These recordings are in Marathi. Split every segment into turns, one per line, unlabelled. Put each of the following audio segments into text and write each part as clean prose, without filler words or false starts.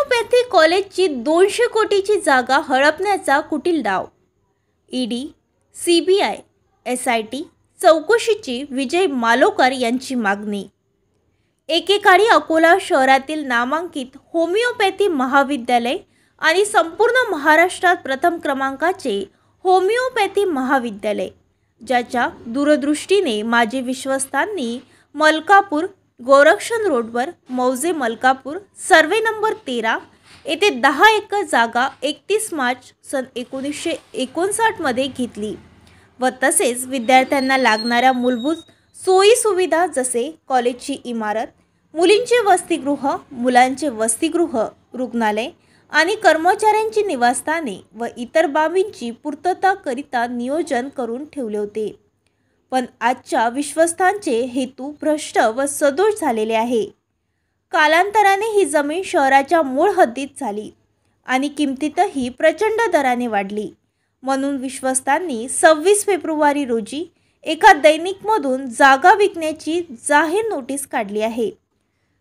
होमिओपॅथी कॉलेजची 200 कोटीची जागा हडपण्याचा कुटील डाव. ईडी, सीबीआय, एसआयटी चौकशीची विजय मालोकर यांची मागणी. एकेकाळी अकोला शहरातील नामांकित होमिओपॅथी महाविद्यालय आणि संपूर्ण महाराष्ट्रात प्रथम क्रमांकाचे होमिओपॅथी महाविद्यालय, ज्याच्या दूरदृष्टीने माजी विश्वस्तांनी मलकापूर गोरक्षण रोडवर मौजे मलकापूर सर्वे नंबर 13 येथे 10 एकर जागा 31 मार्च सन 1959 मध्ये घेतली व तसेच विद्यार्थ्यांना लागणाऱ्या मूलभूत सोयी सुविधा जसे कॉलेजची इमारत, मुलींचे वसतिगृह, मुलांचे वसतिगृह, रुग्णालय आणि कर्मचाऱ्यांची निवासस्थाने व इतर बाबींची पूर्तता करिता नियोजन करून ठेवले होते. पण आजच्या विश्वस्तांचे हेतू भ्रष्ट व सदोष झालेले आहे. कालांतराने ही जमीन शहराच्या मूळ हद्दीत झाली आणि किमतीतही प्रचंड दराने वाढली. म्हणून विश्वस्तांनी 26 फेब्रुवारी रोजी एका दैनिकमधून जागा विकण्याची जाहीर नोटीस काढली आहे.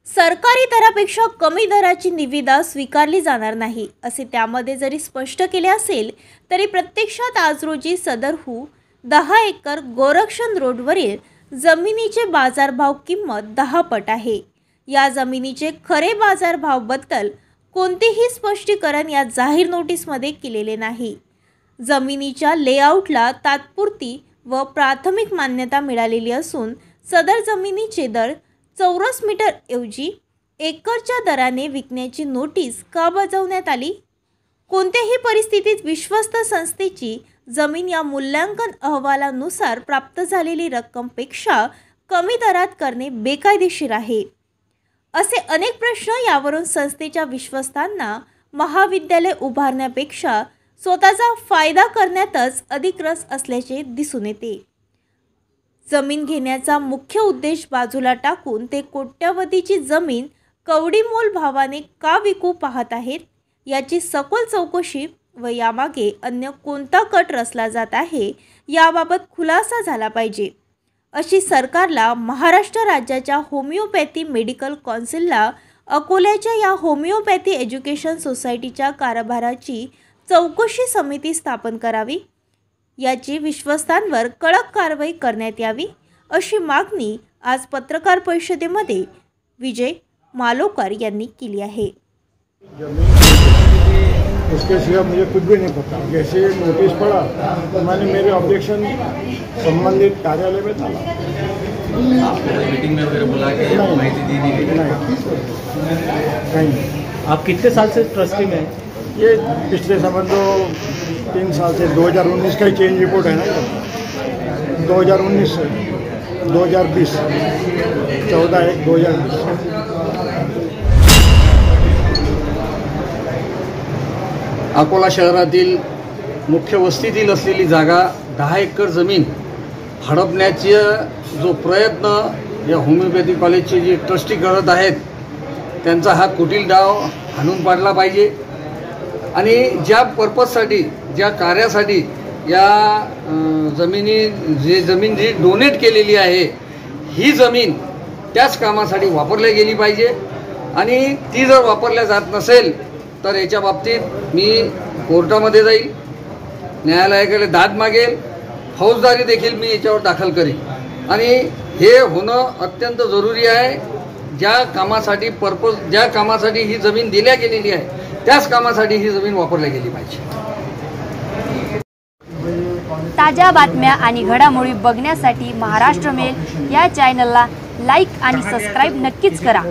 सरकारी दरापेक्षा कमी दराची निविदा स्वीकारली जाणार नाही असे त्यामध्ये जरी स्पष्ट केले असेल तरी प्रत्यक्षात आज रोजी सदरहू 10 एकर गोरक्षण रोडवरील जमिनीचे बाजारभाव किंमत 10 पट आहे. या जमिनीचे खरे बाजारभावाबद्दल कोणतेही स्पष्टीकरण या जाहीर नोटीसमध्ये केलेले नाही. जमिनीच्या लेआउटला तात्पुरती व प्राथमिक मान्यता मिळालेली असून सदर जमिनीचे दर चौरस मीटर ऐवजी एकरच्या दराने विकण्याची नोटीस का बजावण्यात आली? कोणत्याही परिस्थितीत विश्वस्त संस्थेची जमीन या मूल्यांकन अहवालानुसार प्राप्त झालेली रक्कमपेक्षा कमी दरात करणे बेकायदेशीर आहे. असे अनेक प्रश्न यावरून संस्थेच्या विश्वस्तांना महाविद्यालय उभारण्यापेक्षा स्वतःचा फायदा करण्यातच अधिक रस असल्याचे दिसून येते. जमीन घेण्याचा मुख्य उद्देश बाजूला टाकून ते कोट्यवधीची जमीन कवडीमोल भावाने का विकू पाहत आहेत याची सखोल चौकशी व यामागे अन्य कोणता कट रचला जात आहे याबाबत खुलासा झाला पाहिजे, अशी सरकारला, महाराष्ट्र राज्याच्या होमिओपॅथी मेडिकल कौन्सिलला, अकोल्याच्या या होमिओपॅथी एज्युकेशन सोसायटीच्या कारभाराची चौकशी समिती स्थापन करावी, याची विश्वस्तांवर कडक कारवाई करण्यात यावी, अशी मागणी आज पत्रकार परिषदेमध्ये विजय मालोकर यांनी केली आहे.
इसके सिवा मुझे कुछ भी नहीं पता. जैसे नोटिस पड़ा तो मैंने मेरे ऑब्जेक्शन संबंधित कार्यालय में डाला.
मीटिंग में वगैरह बुला के माहिती दी
नहीं.
आप कितने साल से ट्रस्टी में?
ये पिछले समझो 3 साल से 2019 का ही चेंज रिपोर्ट है ना. 2019 से 2020 14/1/2020
अकोला शहरातील मुख्य वस्तीतील असलेली जागा 10 एकर जमीन हडपण्याचा जो प्रयत्न या होमिओपॅथी कॉलेजचे जे ट्रस्टी करत आहेत त्यांचा हा कुटील डाव हाणून पाडला पाहिजे. आणि ज्या पर्पजसाठी, ज्या कार्यासाठी या जमीन जी डोनेट केलेली आहे ही जमीन त्याच कामासाठी वापरली गेली पाहिजे. आणि ती जर वापरल्या जात नसेल तर याच्या बाबतीत मी कोर्टामध्ये जाईल, न्यायालयाकडे दाद मागेल, फौजदारी देखील मी याच्यावर दाखल करेन. आणि हे होणं अत्यंत जरुरी आहे. ज्या कामासाठी ही जमीन दिल्या गेलेली आहे त्याच कामासाठी ही जमीन वापरली गेली पाहिजे.
ताज्या बातम्या आणि घडामोडी बघण्यासाठी महाराष्ट्र मेल या चॅनलला लाईक आणि सबस्क्राईब नक्कीच करा.